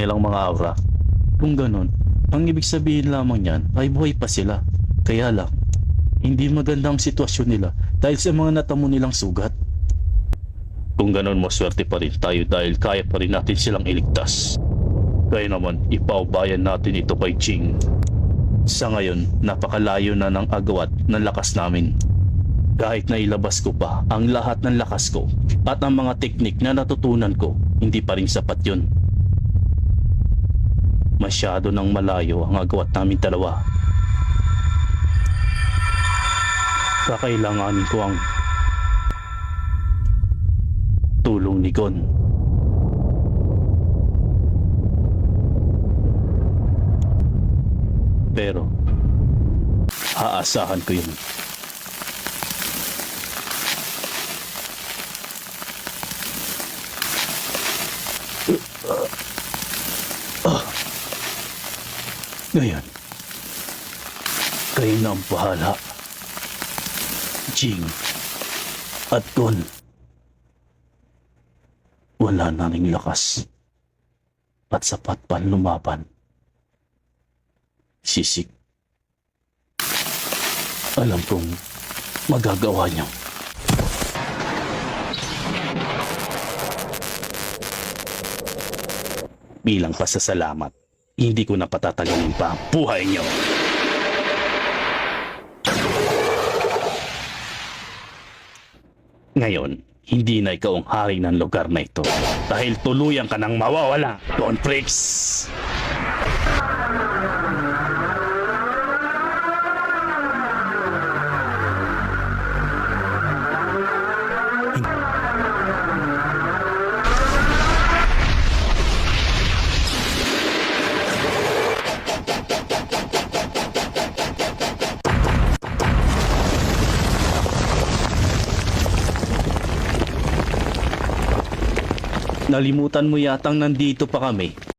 nilang mga aura. Kung ganun, ang ibig sabihin lamang niyan ay buhay pa sila. Kaya lang, hindi maganda ang sitwasyon nila dahil sa mga natamo nilang sugat. Kung ganun, maswerte pa rin tayo dahil kaya pa rin natin silang iligtas. Kaya naman, ipaubayan natin ito kay Ching. Sa ngayon, napakalayo na ng agawat ng lakas namin. Kahit na ilabas ko pa ang lahat ng lakas ko at ang mga teknik na natutunan ko, hindi pa rin sapat yun. Masyado nang malayo ang agawat namin dalawa. Kakailanganin ko ang tulong ni Gon. Pero aasahan ko yun. Ngayon, kayo na ang bahala. Jing at Gon. Wala na ring lakas at sapat pa lumaban. Sisik. Alam kong magagawa niyo. Bilang pasasalamat, hindi ko na patatagalin pa ang buhay niyo. Ngayon, hindi na ikaw ang hari ng lugar na ito dahil tuluyan ka nang mawawala, Don Pricks! Nalimutan mo yatang nandito pa kami.